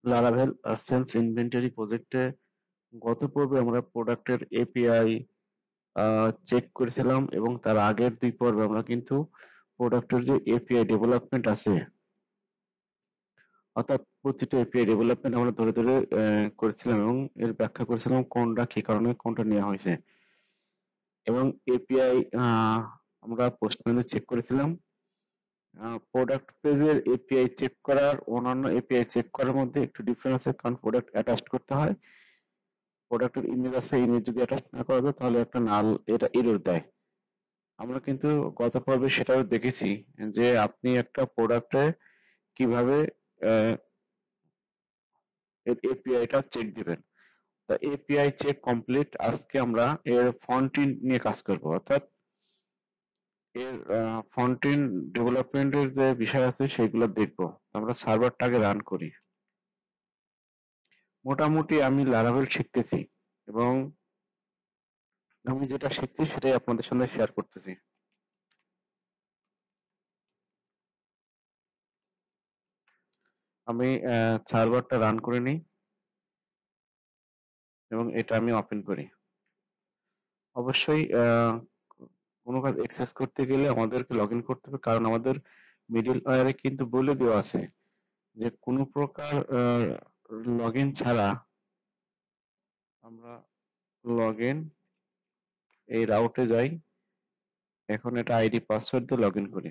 Laravel sales inventory প্রজেক্টে গত পর্বে আমরা প্রোডাক্টের এপিআই চেক করেছিলাম এবং তার আগের দুই পর্বে আমরা কিন্তু প্রোডাক্টের যে এপিআই ডেভেলপমেন্ট আছে, অর্থাৎ প্রতিটা এপিআই ডেভেলপমেন্ট আমরা ধরে ধরে করেছিলাম এবং এর ব্যাখ্যা করেছিলাম কোনটা কি কারণে কোনটা নেওয়া হয়েছে। এবং এপিআই আমরা পোস্টম্যানে চেক করেছিলাম। প্রোডাক্ট পেজের এপিআই চেক করার অন্যান্য এপিআই চেক করার মধ্যে একটু ডিফারেন্স আছে, কারণ প্রোডাক্ট অ্যাটাচ করতে হয়। প্রোডাক্টের ইমেজ আছে, ইমেজ যদি অ্যাটাচ না করা যায় তাহলে একটা নাল এটা এরর দেয়। আমরা কিন্তু গত পর্বে সেটাও দেখেছি যে আপনি একটা প্রোডাক্টে কিভাবে এর এপিআইটা চেক দিবেন। তা এপিআই চেক কমপ্লিট। আজকে আমরা এর ফন্টিন নিয়ে কাজ করব, অর্থাৎ এর ফন্টিন ডেভেলপমেন্টের যে বিষয় আছে সেগুলো দেখবো। আমরা সার্ভারটাকে রান করি। মোটামুটি আমি লারাভেল শিখতেছি এবং আমি যেটা শিখছি সেটাই আপনাদের সঙ্গে শেয়ার করতেছি। আমি সার্ভারটা রান করে নিই এবং এটা আমি ওপেন করি। অবশ্যই কোনো কাজ অ্যাক্সেস করতে গেলে আমাদেরকে লগ ইন করতে হবে, কারণ আমাদের মিডল ওয়্যারে কিন্তু বলে দেওয়া আছে যে কোনো প্রকার লগ ইন ছাড়া আমরা লগ ইন এই রাউটে যাই। এখন এটা আইডি পাসওয়ার্ড দিয়ে লগ ইন করি।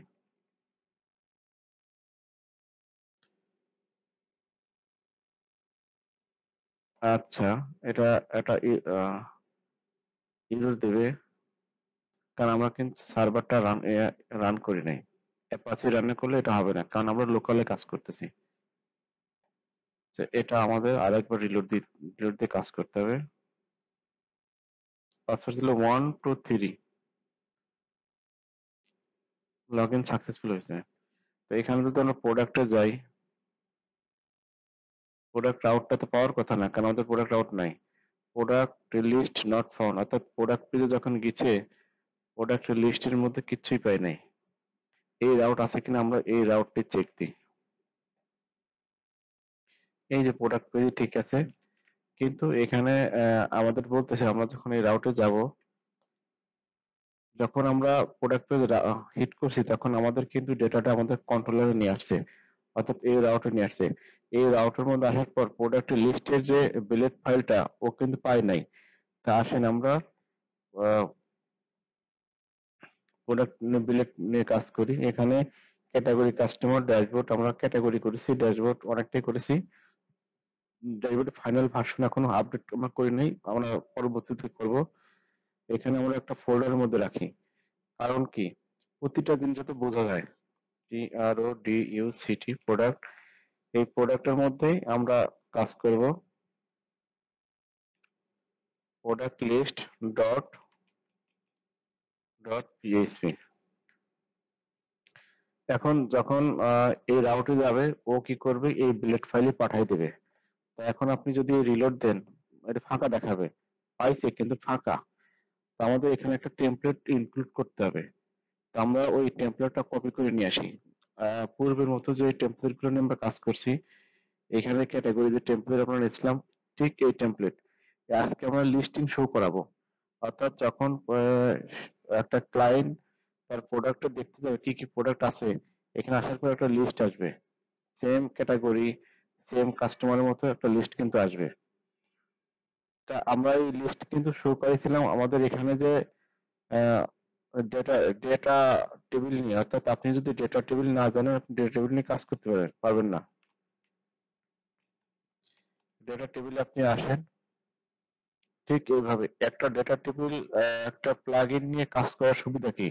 আচ্ছা, এটা এটা ইউজার দেবে, কারণ আমরা কিন্তু সার্ভারটা রান করি নাই। অ্যাপাচি রান করলে এটা হবে না, কারণ আমরা লোকালে কাজ করতেছি। এটা আমাদের আরেকবার রিলোড দিয়ে কাজ করতে হবে। পাসওয়ার্ড ছিল 123। লগ ইন সাকসেসফুল হয়েছে। তো এখানে যদি আমরা প্রোডাক্টে যাই, প্রোডাক্ট আউটটা তো পাওয়ার কথা না, কারণ আমাদের প্রোডাক্ট আউট নাই। প্রোডাক্ট লিস্ট নট ফাউন্ড, অর্থাৎ প্রোডাক্ট পেজে যখন গেছে প্রোডাক্ট লিস্টের মধ্যে কিচ্ছুই পাই নাই। এই রাউট আছে কিনা আমরা এই রাউটটি চেক দিই। এই যে প্রোডাক্ট পেজে ঠিক আছে, কিন্তু এখানে আমাদের বলতেছে আমরা যখন এই রাউটে যাব, যখন আমরা প্রোডাক্ট পেজ হিট করছি তখন আমাদের কিন্তু ডেটাটা আমাদের কন্ট্রোলারে নিয়ে আসছে, অর্থাৎ এই রাউটে নিয়ে আসছে। এই রাউটের মধ্যে আসার পর প্রোডাক্ট লিস্টের যে বিলেট ফাইলটা ও কিন্তু পাই নাই। তা আসেন আমরা প্রোডাক্ট বিলেট নিয়ে কাজ করি। এখানে ক্যাটাগরি কাস্টমার ড্যাশবোর্ড আমরা ক্যাটাগরি করেছি, ড্যাশবোর্ড অনেকটাই করেছি। ড্যাশবোর্ডের ফাইনাল ভার্সন এখনো আপডেট আমরা করি নাই, আমরা পরবর্তীতে করব। এখানে আমরা একটা ফোল্ডারের মধ্যে রাখি, কারণ কি প্রতিটা জিনিস যাতে বোঝা যায়। PRODUCT প্রোডাক্ট, এই প্রোডাক্টের মধ্যেই আমরা কাজ করব। Product list dot dot PHP. এখন যখন এই রাউটে যাবে ও কি করবে, এই বিলেট ফাইলে পাঠিয়ে দেবে। তো এখন আপনি যদি রিলোড দেন এটা ফাঁকা দেখাবে, পাইছে কিন্তু ফাঁকা। তো আমাদের এখানে একটা টেমপ্লেট ইনক্লুড করতে হবে। তো আমরা ওই টেমপ্লেটটা কপি করে নিয়ে আসি। পূর্বের মতো যে টেমপ্লেট গুলো নিয়ে আমরা কাজ করছি, এখানে ক্যাটাগরি যে টেমপ্লেট আমরা নিয়েছিলাম ঠিক এই টেমপ্লেট আজকে আমরা লিস্টিং শো করাবো। অর্থাৎ যখন একটা ক্লায়েন্ট তার প্রোডাক্টটা দেখতে যাবে কি কি প্রোডাক্ট আছে, এখানে আসার পর একটা লিস্ট আসবে, সেম ক্যাটাগরি সেম কাস্টমারের মতো একটা লিস্ট কিন্তু আসবে। তা আমরা এই লিস্ট কিন্তু শো করেছিলাম আমাদের এখানে যে ডেটা ডেটা টেবিল নিয়ে, অর্থাৎ আপনি যদি ডেটা টেবিল না জানেন আপনি ডেটা টেবিল নিয়ে কাজ করতে পারবেন না। ডেটা টেবিলে আপনি আসেন, ঠিক এইভাবে একটা ডেটা টেবিল একটা প্লাগইন নিয়ে কাজ করার সুবিধা কি,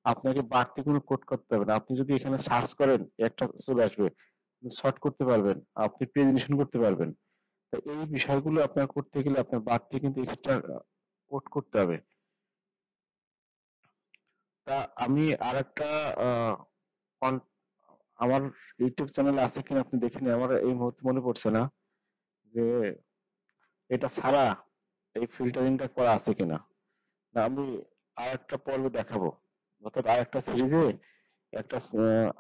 আপনাকে বাড়তি কোনো কোড করতে হবে না। আপনি যদি এখানে সার্চ করেন একটা চলে আসবে, শর্ট করতে পারবেন, আপনি প্রেজেন্টেশন করতে পারবেন। তো এই বিষয়গুলো আপনার করতে গেলে আপনার বাড়তি কিন্তু এক্সট্রা কোড করতে হবে। তা আমি আরেকটা আহ, কন- আমার ইউটিউব চ্যানেল আছে কিনা আপনি দেখে নিন, আমার এই মুহূর্তে মনে পড়ছে না যে এটা ছাড়া এই ফিল্টারিংটা করা আছে কিনা। না, আমি আরেকটা পর্বে দেখাবো, অর্থাৎ আরেকটা সিরিজে একটা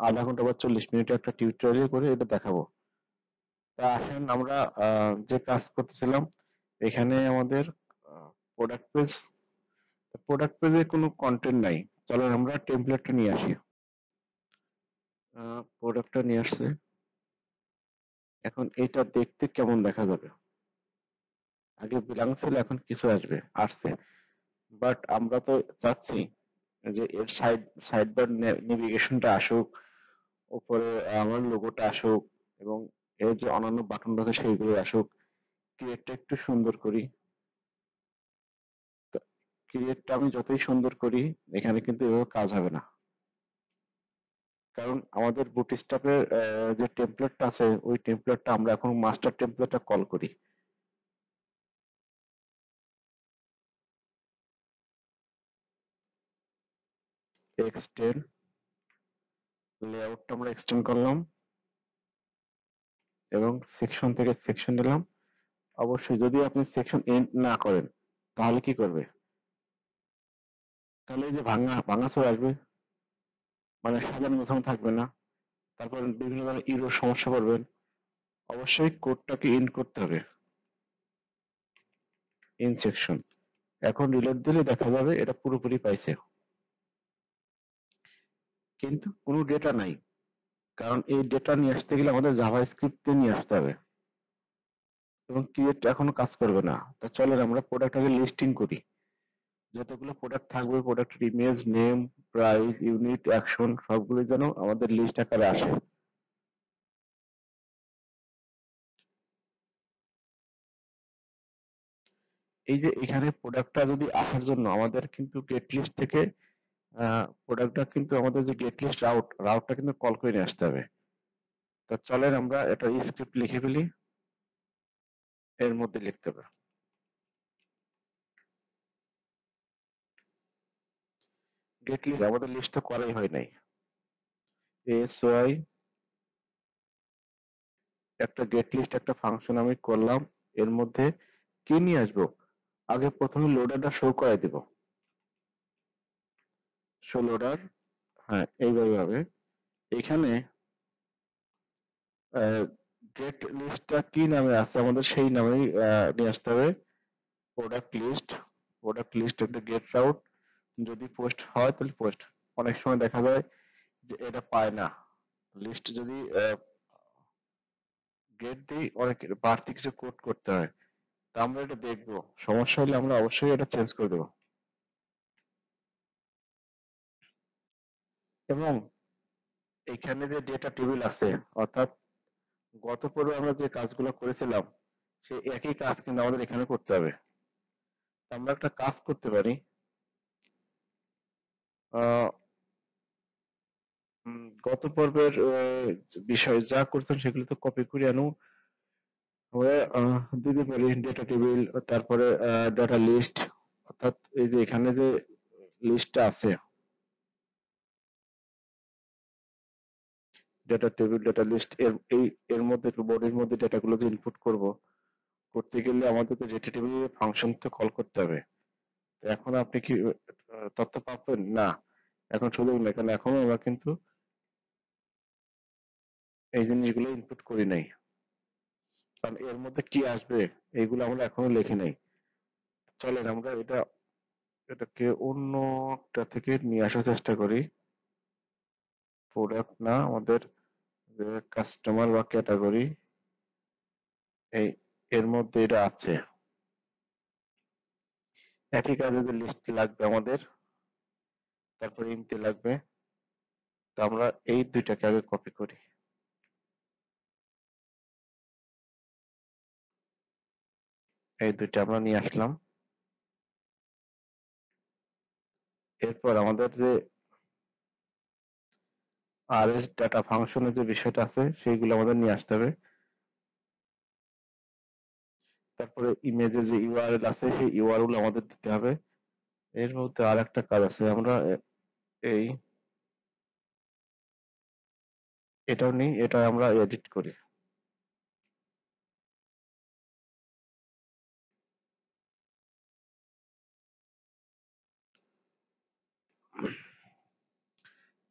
আধা ঘন্টা বা 40 মিনিটের একটা টিউটোরিয়াল করে এটা দেখাবো। তা আসেন আমরা যে কাজ করতেছিলাম এখানে আমাদের প্রোডাক্ট পেজ, প্রোডাক্ট পেজে কোনো কন্টেন্ট নাই। চলেন আমরা টেমপ্লেটটা নিয়ে আসি। প্রোডাক্টটা নিয়ে আসছে। এখন এটা দেখতে কেমন দেখা যাবে? আগে ব্ল্যাঙ্ক ছিল, এখন কিছু আসছে। বাট আমরা তো চাচ্ছি যে এর সাইড বার নেভিগেশনটা আসুক, উপরে আমার লোগোটা আসুক, এবং এর যে অন্যান্য বাটন আছে সেইগুলো আসুক। ক্রিয়েটটা একটু সুন্দর করি। ক্রিয়েটটা আমি যতই সুন্দর করি এখানে কিন্তু এভাবে কাজ হবে না, কারণ আমাদের বুটস্ট্র্যাপের যে টেমপ্লেটটা আছে ওই টেমপ্লেটটা আমরা এখন মাস্টার টেমপ্লেটটা কল করি। এক্সটেন্ড লেআউটটা আমরা এক্সটেন্ড করলাম এবং সেকশন থেকে সেকশন নিলাম। অবশ্যই যদি আপনি সেকশন এন্ড না করেন তাহলে কি করবে? তাহলে এই যে ভাঙাচোরা আসবে, মানে সাজানো গোছানো থাকবে না। তারপর বিভিন্ন ধরনের ইরোর সমস্যা করবেন। অবশ্যই কোডটাকে ইন করতে হবে, ইন সেকশন। এখন রিলোড দিলে দেখা যাবে এটা পুরোপুরি পাইছে, কিন্তু কোনো ডেটা নাই। কারণ এই ডেটা নিয়ে আসতে গেলে আমাদের জাভা স্ক্রিপ্টে নিয়ে আসতে হবে, এবং ক্রিয়েট এখনো কাজ করবে না। তা চলেন আমরা প্রোডাক্টটাকে লিস্টিং করি। যতগুলো প্রোডাক্ট থাকবে প্রোডাক্টের image, name, price, unit, action সবগুলো যেন আমাদের লিস্ট আকারে আসে। এই যে এখানে প্রোডাক্টটা যদি আসার জন্য আমাদের কিন্তু গেট লিস্ট থেকে প্রোডাক্টটা কিন্তু আমাদের যে গেট লিস্ট রাউটটা কিন্তু কল করে নিয়ে আসতে হবে। তা চলেন আমরা এটা স্ক্রিপ্ট লিখে ফেলি, এর মধ্যে লিখতে হবে। গেট লিস্ট আমাদের লিস্ট তো করাই হয় নাই। এস ওয়াই একটা গেট লিস্ট একটা ফাংশন আমি করলাম, এর মধ্যে কি নিয়ে আসবো? আগে প্রথমে লোডারটা শো করাই দিব। শো লোডার, হ্যাঁ এইভাবে হবে। এখানে গেট লিস্টটা কি নামে আছে আমাদের সেই নামেই নিয়ে আসতে হবে। প্রোডাক্ট লিস্ট, প্রোডাক্ট লিস্ট একটা গেট রাউট। যদি পোস্ট হয় তাহলে পোস্ট। অনেক সময় দেখা যায় যে এটা পায় না। লিস্ট যদি গেট দিই অনেক বাড়তি কিছু কোড করতে হয়। তা আমরা এটা দেখবো, সমস্যা হলে আমরা অবশ্যই এটা চেঞ্জ করে দেবো। এবং এখানে যে ডেটা টেবিল আছে, অর্থাৎ গত পর্বে আমরা যে কাজগুলো করেছিলাম সেই একই কাজ কিন্তু আমাদের এখানে করতে হবে। তা আমরা একটা কাজ করতে পারি। আহ গত পর্বের বিষয় যা করতাম সেগুলো তো কপি করে আনো হয়ে দিতে পারি। ডেটা টেবিল, তারপরে ডেটা লিস্ট, অর্থাৎ এই যে এখানে যে লিস্টটা আছে, ডেটা টেবিল ডেটা লিস্ট, এর মধ্যে বডির মধ্যে ডেটাগুলো যে ইনপুট করব, করতে গেলে আমাদেরকে ডেটা টেবিল ফাংশন তো কল করতে হবে। তো এখন আপনি কি তথ্য পাবেন না? এখন সুযোগ নেই, কারণ এখনো আমরা কিন্তু এই জিনিসগুলো ইনপুট করি নাই। কারণ এর মধ্যে কি আসবে এইগুলো আমরা এখনো লিখি নাই। চলেন আমরা এটাকে অন্যটা থেকে নিয়ে আসার চেষ্টা করি। প্রোডাক্ট না, আমাদের কাস্টমার বা ক্যাটাগরি, এই এর মধ্যে এটা আছে। একই কাজে যে লিস্ট লাগবে আমাদের, তারপরে ইনতে লাগবে। তো আমরা এই দুইটাকে আগে কপি করি। এই দুইটা আমরা নিয়ে আসলাম। এরপর আমাদের যে আরএস ডাটা ফাংশনের যে বিষয়টা আছে সেইগুলো আমাদের নিয়ে আসতে হবে। তারপরে ইমেজের যে ইউআরএল আছে সেই ইউআরএল আমাদের দিতে হবে। এর মধ্যে আর একটা কাজ আছে, আমরা এই এটাও নেই, এটা আমরা এডিট করি।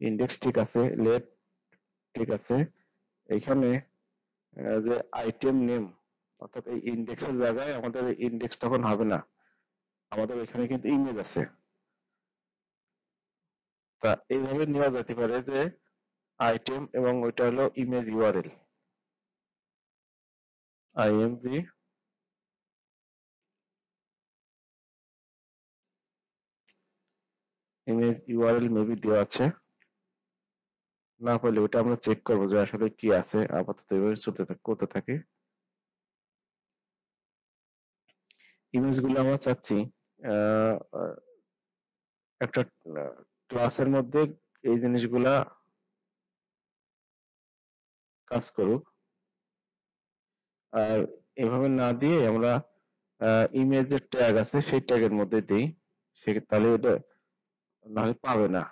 ইন্ডেক্স ঠিক আছে, লেট ঠিক আছে। এখানে যে আইটেম নেম, অর্থাৎ এই ইন্ডেক্সের জায়গায় আমাদের ইন্ডেক্স তখন হবে না, আমাদের এখানে কিন্তু ইমেজ আছে। তা এইভাবে নেওয়া যেতে পারে যে আইটেম এবং ওইটা হলো image URL, IMG image URL maybe দেওয়া আছে, না পারলে ওটা আমরা চেক করবো যে আসলে কি আছে। আপাতত এভাবে করতে থাকি। ইমেজ গুলো আমরা চাচ্ছি আহ, আহ, একটা ক্লাসের মধ্যে এই জিনিসগুলা কাজ করুক। আর এভাবে না দিয়ে আমরা ইমেজ যে ট্যাগ আছে সেই ট্যাগের মধ্যে দিই, সে তাহলে এটা নাহলে পাবে না।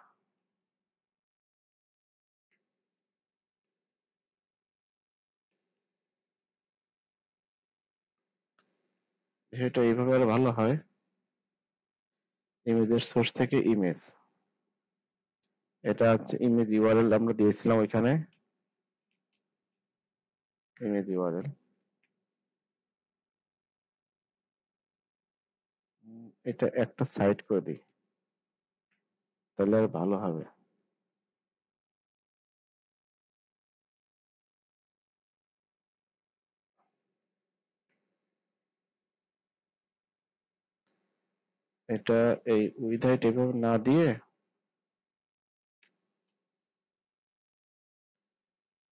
সেটা এইভাবে আর ভালো হয়। ইমেজের সোর্স থেকে ইমেজ, এটা হচ্ছে ইমেজ ইউআরএল আমরা দিয়েছিলাম ওইখানে, ইমেজ ইউআরএল। এটা একটা সাইড করে দিই, তাহলে আর ভালো হবে। এটা এই উইথ হাইট এভাবে না দিয়ে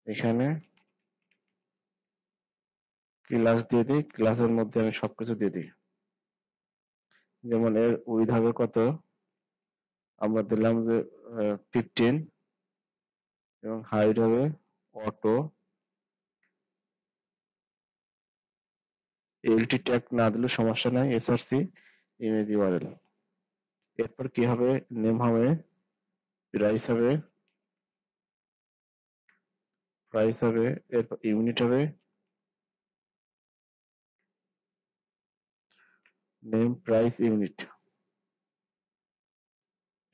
এখানে ক্লাস দিয়ে দিই, ক্লাসের মধ্যে আমি সবকিছু দিয়ে দিই। যেমন এর উইথ হবে কত, আমরা দিলাম যে 15, এবং হাইট হবে অটো। এলটি ট্যাগ না দিলে সমস্যা নাই, এসআরসি ইমেজ ইউআরএল। এরপর কি হবে, নেম হবে, প্রাইস হবে, প্রাইস হবে, এরপর ইউনিট হবে, নেম প্রাইস ইউনিট।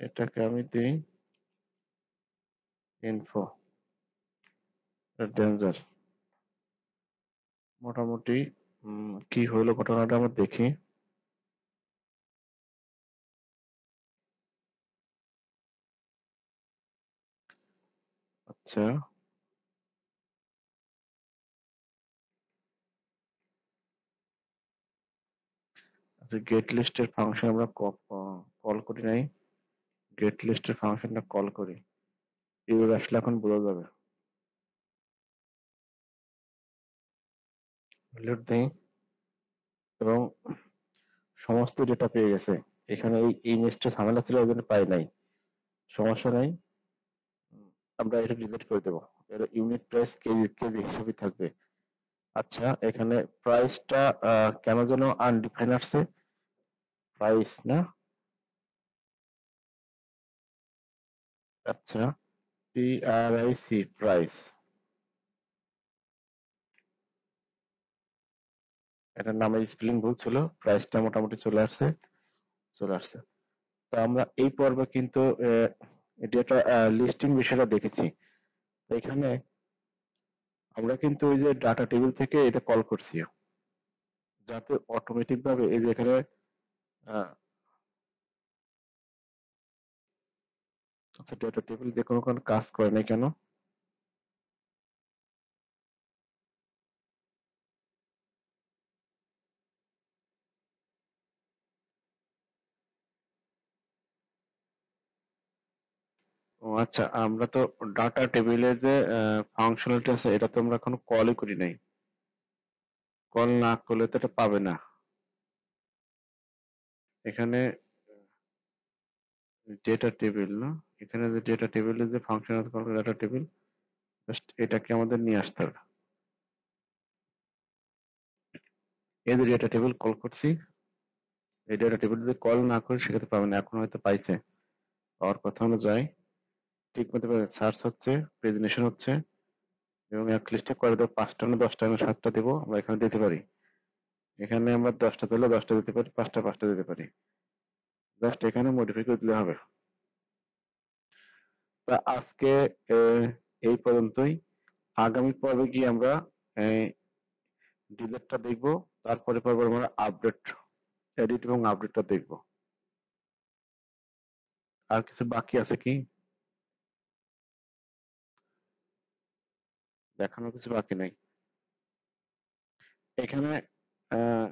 এটাকে আমি দিই ইনফো, ডেঞ্জার। মোটামুটি কি হলো ঘটনাটা আমরা দেখি। আচ্ছা, গেট লিস্টের ফাংশন আমরা কল করি নাই, গেট লিস্টের ফাংশনটা কল করি, এবার আসলে এখন বোঝা যাবে। লোড দেই এবং সমস্ত ডেটা পেয়ে গেছে। এখানে এই ইমেজটা ঝামেলা ছিল ওই জন্য পাই নাই, সমস্যা নাই। আমরা এটা ডিলিট করে দেবো, এর ইউনিট প্রাইস কেজি কেজি হিসেবে থাকবে। আচ্ছা, এখানে প্রাইসটা কেন যেন আনডিফাইন আসছে, প্রাইস না, আচ্ছা, পিআরআইসি প্রাইস, এটার নামের স্পেলিং ভুল ছিল, প্রাইসটা মোটামুটি চলে আসছে। তো আমরা এই পর্বে কিন্তু ডেটা লিস্টিং বিষয়টা দেখেছি। তো এখানে আমরা কিন্তু ওই যে ডাটা টেবিল থেকে এটা কল করছি, যাতে অটোমেটিক ভাবে এই যে এখানে আহ, আচ্ছা, ডেটা টেবিল দিয়ে কোনো কাজ করে নাই কেন? ও আচ্ছা, আমরা তো ডাটা টেবিলে যে ফাংশনালিটি আছে এটা তো আমরা এখনো কলই করি নাই, কল না করলে তো এটা পাবে না। এখানে ডেটা টেবিল না, এখানে যে ডেটা টেবিলে যে ফাংশন আছে কল ডাটা টেবিল, জাস্ট এটাকে আমাদের নিয়ে আসতে হবে। এই যে ডেটা টেবিল কল করছি, এই ডেটা টেবিল যদি কল না করে সেক্ষেত্রে পাবে না, এখন হয়তো পাইছে, পাওয়ার কথা অনুযায়ী ঠিক মতো সার্চ হচ্ছে, প্রেজেন্টেশন হচ্ছে, এবং এক লিস্টে করে দেবো 5টা না 10টা না 7টা দেবো, আমরা এখানে দিতে পারি। এখানে আমরা 10টা দিলে 10টা দিতে পারি, 5টা 5টা দিতে পারি, জাস্ট এখানে মডিফাই করে দিলে হবে। তা আজকে এই পর্যন্তই। আগামী পর্বে গিয়ে আমরা ডিলেটটা দেখবো, তারপরে পরপর আমরা আপডেট, এডিট এবং আপডেটটা দেখবো। আর কিছু বাকি আছে কি? দেখানোর কিছু বাকি নাই এখানে। আহ,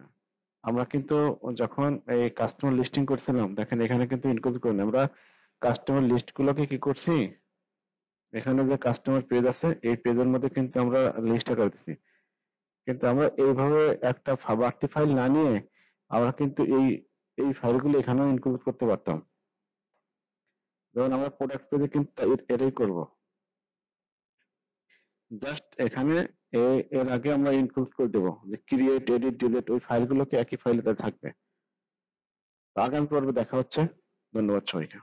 আমরা কিন্তু যখন এই কাস্টমার লিস্টিং করছিলাম, দেখেন এখানে কিন্তু ইনক্লুড করিনি আমরা। কাস্টমার লিস্ট গুলোকে কি করছি, এখানে যে কাস্টমার পেজ আছে এই পেজের মধ্যে কিন্তু আমরা লিস্ট আকার দিচ্ছি। কিন্তু আমরা এইভাবে একটা বাড়তি ফাইল না নিয়ে আমরা কিন্তু এই এই ফাইলগুলো এখানেও ইনক্লুড করতে পারতাম। যেমন আমরা প্রোডাক্ট পেজে কিন্তু এটাই করব। জাস্ট এখানে এর আগে আমরা ইনক্লুড করে দেবো যে ক্রিয়েট, এডিট, ডিলিট ওই ফাইলগুলোকে একই ফাইলে থাকবে। আগামী পর্বে দেখা হচ্ছে। ধন্যবাদ সবাইকে।